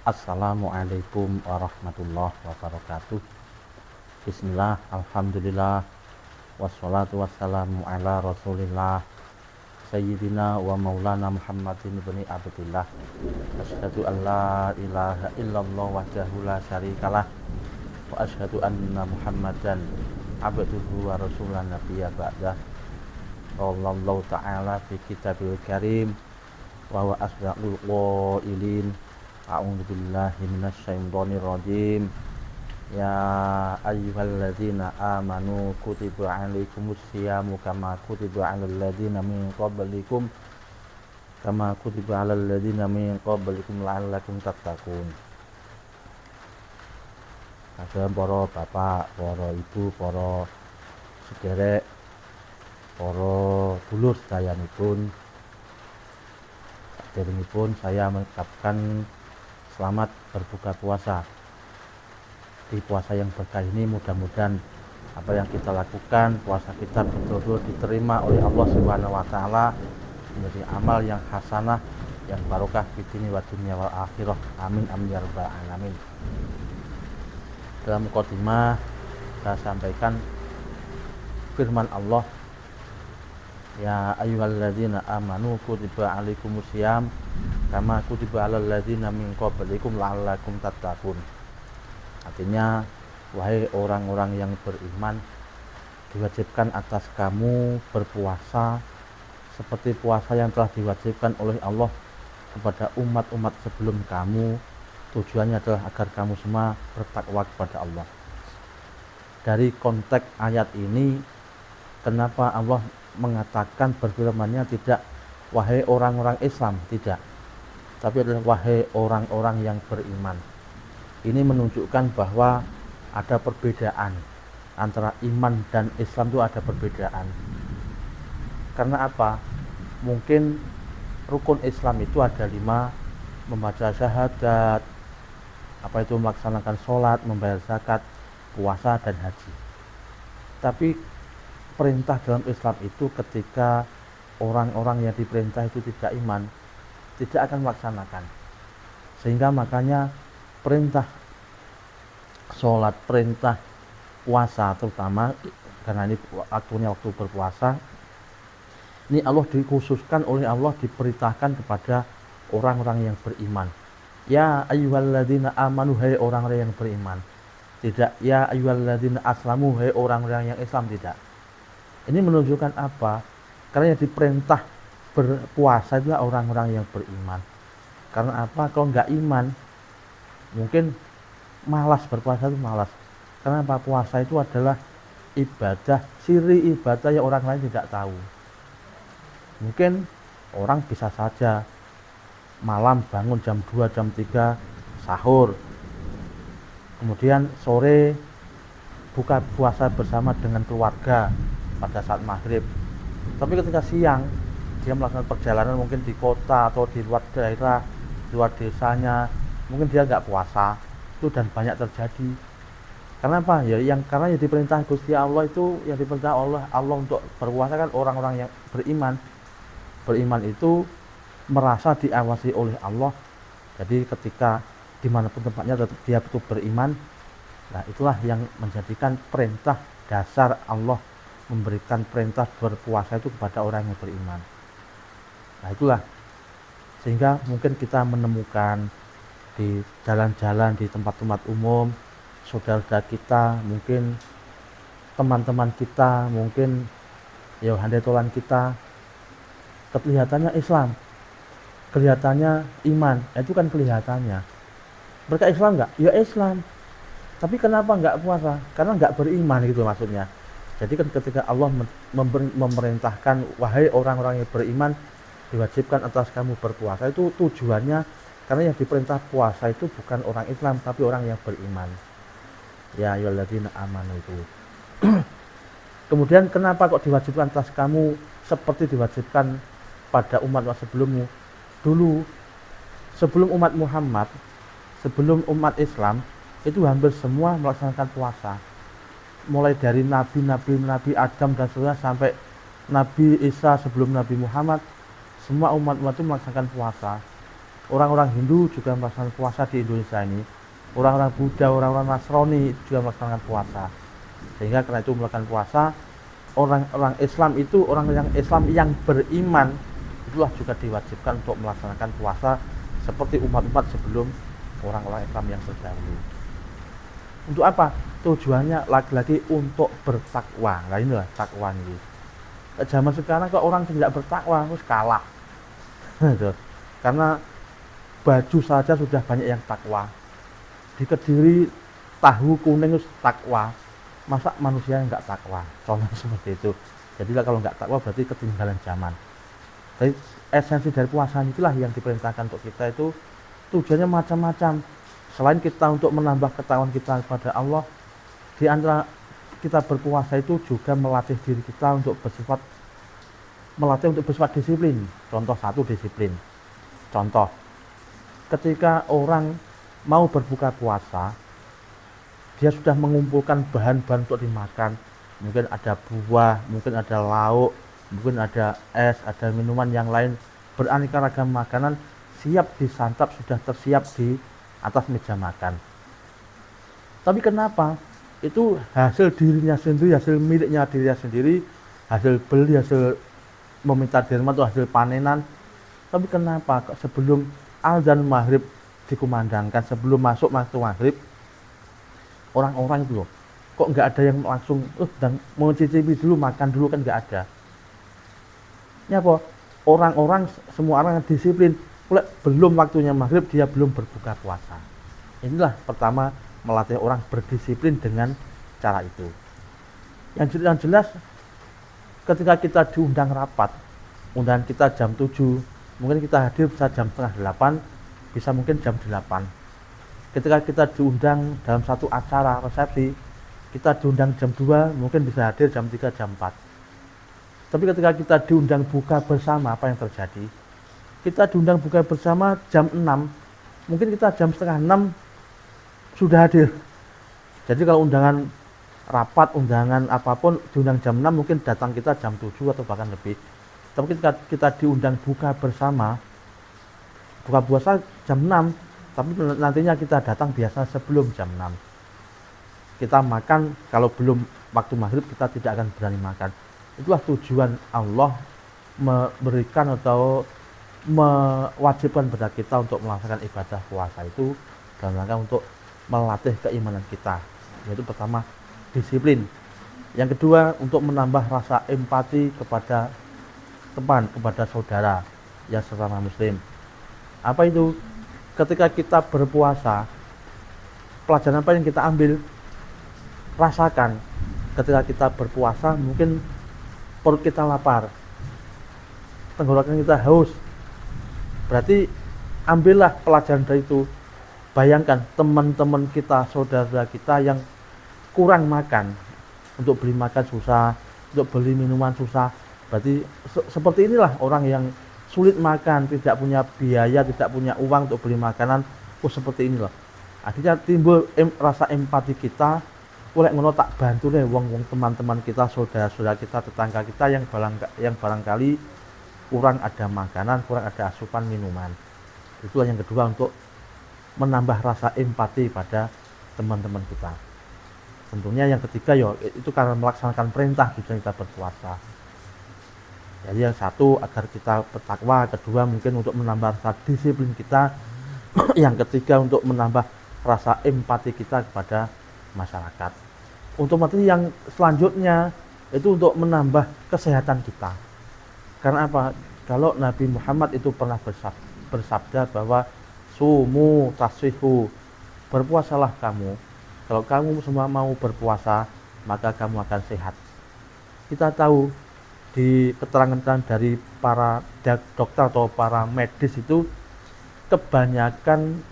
Assalamualaikum warahmatullahi wabarakatuh. Bismillah, alhamdulillah, wassalatu wassalamu ala rasulillah Sayyidina wa maulana Muhammadin ibni Abdillah. Asyhadu an la ilaha illallah wahdahu la syarikalah, wa asyhadu anna Muhammadan abduhu wa rasulan nabiyya ba'dah. Sallallahu ta'ala fi kitabil karim wa huwa asdaqul qailin. A'udzu billahi minasyaitonir rajim. Ya ayyuhalladzina amanu kutiba 'alaikumus syiyamu kama kutiba 'alal ladzina min qablikum la'allakum tattaqun. Ada para bapak, para ibu, para sederek, para dulur sedayanipun, saderengipun saya mengucapkan selamat berbuka puasa. Di puasa yang berkah ini mudah-mudahan apa yang kita lakukan, puasa kita betul-betul diterima oleh Allah Subhanahu wa taala menjadi amal yang hasanah, yang barokah di dunia wa dunya wal akhirah. Amin amin ya rabbal alamin. Dalam mukadimah saya sampaikan firman Allah, ya ayyuhalladzina amanu kutiba 'alaikumus syiyam kama kutiba 'alal ladzina min qablikum la'allakum tattaqun. Artinya, wahai orang-orang yang beriman, diwajibkan atas kamu berpuasa seperti puasa yang telah diwajibkan oleh Allah kepada umat-umat sebelum kamu. Tujuannya adalah agar kamu semua bertakwa kepada Allah. Dari konteks ayat ini, kenapa Allah mengatakan berfirman-Nya tidak wahai orang-orang Islam, tidak, tapi adalah wahai orang-orang yang beriman. Ini menunjukkan bahwa ada perbedaan antara iman dan Islam, itu ada perbedaan. Karena apa? Mungkin rukun Islam itu ada 5, membaca syahadat, apa itu melaksanakan sholat, membayar zakat, puasa dan haji. Tapi perintah dalam Islam itu ketika orang-orang yang diperintah itu tidak iman, tidak akan melaksanakan. Sehingga makanya perintah sholat, perintah puasa terutama, karena ini waktunya waktu berpuasa, ini Allah dikhususkan oleh Allah, diperintahkan kepada orang-orang yang beriman. Ya ayyuhalladzina amanu, hai orang-orang yang beriman. Tidak ya ayyuhalladzina aslamu, hai orang-orang yang Islam, tidak. Ini menunjukkan apa? Karena yang diperintah berpuasa adalah orang-orang yang beriman. Karena apa? Kalau nggak iman, mungkin malas berpuasa, itu malas. Karena apa? Puasa itu adalah ibadah, ciri ibadah yang orang lain tidak tahu. Mungkin orang bisa saja malam bangun jam 2, jam 3 sahur, kemudian sore buka puasa bersama dengan keluarga pada saat maghrib. Tapi ketika siang dia melakukan perjalanan mungkin di kota atau di luar daerah, di luar desanya, mungkin dia nggak puasa. Itu dan banyak terjadi. Karena apa? Ya karena yang diperintah Gusti Allah itu, yang diperintah Allah untuk berpuasa kan orang-orang yang beriman. Beriman itu merasa diawasi oleh Allah. Jadi ketika dimanapun tempatnya tetap dia betul beriman. Nah, itulah yang menjadikan perintah dasar Allah memberikan perintah berpuasa itu kepada orang yang beriman. Nah, itulah sehingga mungkin kita menemukan di jalan-jalan, di tempat-tempat umum, saudara-saudara kita, mungkin teman-teman kita, mungkin ya handetolan kita, kelihatannya Islam, kelihatannya iman, itu kan kelihatannya. Mereka Islam nggak? Ya Islam. Tapi kenapa nggak puasa? Karena nggak beriman, gitu maksudnya. Jadi kan ketika Allah memerintahkan wahai orang-orang yang beriman, diwajibkan atas kamu berpuasa, itu tujuannya karena yang diperintah puasa itu bukan orang Islam tapi orang yang beriman. Ya ayyuhalladzina amanu itu. Kemudian kenapa kok diwajibkan atas kamu seperti diwajibkan pada umat sebelummu? Dulu sebelum umat Muhammad, sebelum umat Islam, itu hampir semua melaksanakan puasa. Mulai dari nabi Adam dan seterusnya sampai Nabi Isa sebelum Nabi Muhammad, semua umat-umat itu melaksanakan puasa. Orang-orang Hindu juga melaksanakan puasa di Indonesia ini. Orang-orang Buddha, orang-orang Nasrani juga melaksanakan puasa. Sehingga karena itu melakukan puasa, orang-orang Islam itu, orang yang Islam yang beriman itulah juga diwajibkan untuk melaksanakan puasa seperti umat-umat sebelum orang-orang Islam yang terdahulu. Untuk apa? Tujuannya lagi-lagi untuk bertakwa. Nah inilah takwa ini. Zaman sekarang kok orang tidak bertakwa terus kalah. Karena baju saja sudah banyak yang takwa. Di Kediri tahu kuning itu takwa. Masa manusia yang nggak takwa? Contoh seperti itu. Jadi kalau nggak takwa berarti ketinggalan zaman. Jadi esensi dari puasa itulah yang diperintahkan untuk kita itu tujuannya macam-macam. Selain kita untuk menambah ketakwaan kita kepada Allah, di antara kita berpuasa itu juga melatih diri kita untuk bersifat disiplin. Contoh satu disiplin. Contoh, ketika orang mau berbuka puasa, dia sudah mengumpulkan bahan-bahan untuk dimakan. Mungkin ada buah, mungkin ada lauk, mungkin ada es, ada minuman yang lain, beraneka ragam makanan siap disantap, sudah tersiap di atas meja makan. Tapi kenapa? Itu hasil dirinya sendiri, hasil miliknya dirinya sendiri, hasil beli, hasil meminta derma atau hasil panenan. Tapi kenapa sebelum azan maghrib dikumandangkan, sebelum masuk waktu maghrib, orang-orang itu loh, kok nggak ada yang langsung dan mau cicipi dulu, makan dulu, kan nggak ada. Ini apa? Orang-orang, semua orang yang disiplin, belum waktunya maghrib dia belum berbuka puasa. Inilah pertama, melatih orang berdisiplin dengan cara itu. Yang jelas ketika kita diundang rapat, undangan kita jam 7, mungkin kita hadir bisa jam setengah 8, bisa mungkin jam 8. Ketika kita diundang dalam satu acara resepsi, kita diundang jam 2, mungkin bisa hadir jam 3, jam 4. Tapi ketika kita diundang buka bersama, apa yang terjadi? Kita diundang buka bersama jam 6, mungkin kita jam setengah 6 sudah hadir. Jadi kalau undangan rapat, undangan apapun, diundang jam 6, mungkin datang kita jam 7 atau bahkan lebih. Tapi ketika kita diundang buka bersama, buka puasa jam 6, tapi nantinya kita datang biasa sebelum jam 6. Kita makan, kalau belum waktu maghrib kita tidak akan berani makan. Itulah tujuan Allah memberikan atau mewajibkan pada kita untuk melaksanakan ibadah puasa itu dalam rangka untuk melatih keimanan kita. Yaitu pertama, disiplin. Yang kedua, untuk menambah rasa empati kepada teman, kepada saudara yang sesama muslim. Apa itu? Ketika kita berpuasa, pelajaran apa yang kita ambil? Rasakan ketika kita berpuasa, mungkin perut kita lapar, tenggorokan kita haus. Berarti ambillah pelajaran dari itu. Bayangkan teman-teman kita, saudara kita yang kurang makan, untuk beli makan susah, untuk beli minuman susah. Berarti seperti inilah orang yang sulit makan, tidak punya biaya, tidak punya uang untuk beli makanan. Seperti inilah. Akhirnya timbul rasa empati kita. Oleh ngono tak bantu deh wong-wong teman-teman kita, saudara-saudara kita, tetangga kita yang barangkali kurang ada makanan, kurang ada asupan minuman. Itulah yang kedua, untuk menambah rasa empati pada teman-teman kita. Tentunya yang ketiga itu karena melaksanakan perintah kita berpuasa. Jadi yang satu agar kita bertakwa, kedua mungkin untuk menambah rasa disiplin kita, yang ketiga untuk menambah rasa empati kita kepada masyarakat. Untuk materi yang selanjutnya itu untuk menambah kesehatan kita. Karena apa? Kalau Nabi Muhammad itu pernah bersabda bahwa sumu tasihu, berpuasalah kamu. Kalau kamu semua mau berpuasa, maka kamu akan sehat. Kita tahu di keterangan dari para dokter atau para medis itu, kebanyakan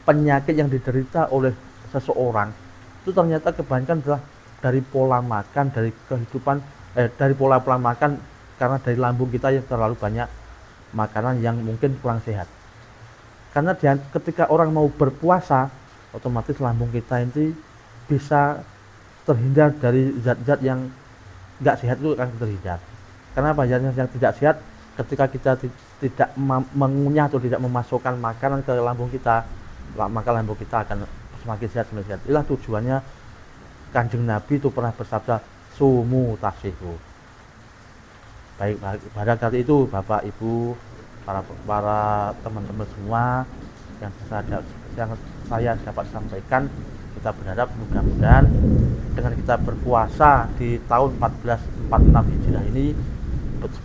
penyakit yang diderita oleh seseorang itu ternyata kebanyakan adalah dari pola makan, dari kehidupan, dari pola makan, karena dari lambung kita yang terlalu banyak makanan yang mungkin kurang sehat. Karena ketika orang mau berpuasa, otomatis lambung kita ini bisa terhindar dari zat-zat yang nggak sehat, itu akan terhindar. Karena apa? Yang tidak sehat ketika kita tidak mengunyah atau tidak memasukkan makanan ke lambung kita, maka lambung kita akan semakin sehat. Itulah tujuannya Kanjeng Nabi itu pernah bersabda, sumu tasihu. Baik, pada kali itu Bapak Ibu, para teman-teman semua yang saya dapat sampaikan, kita berharap mudah-mudahan dengan kita berpuasa di tahun 1446 Hijriah ini,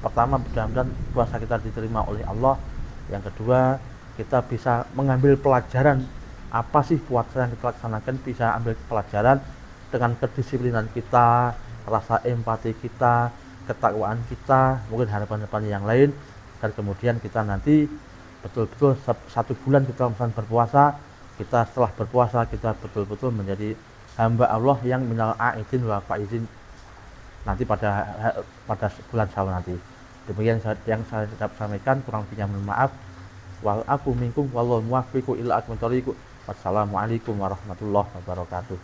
pertama mudah-mudahan puasa kita diterima oleh Allah, yang kedua kita bisa mengambil pelajaran apa sih puasa yang kita laksanakan, bisa ambil pelajaran dengan kedisiplinan kita, rasa empati kita, ketakwaan kita, mungkin harapan-harapan yang lain, dan kemudian kita nanti betul-betul 1 bulan kita misalnya berpuasa, kita setelah berpuasa kita betul-betul menjadi hamba Allah yang minal aidin wa faizin nanti pada bulan Syawal nanti. Demikian yang saya dapat sampaikan, kurang lebihnya mohon maaf. Wal aku minkum wallahu muwaffiqu ila aqwamit thoriq. Wassalamualaikum warahmatullahi wabarakatuh.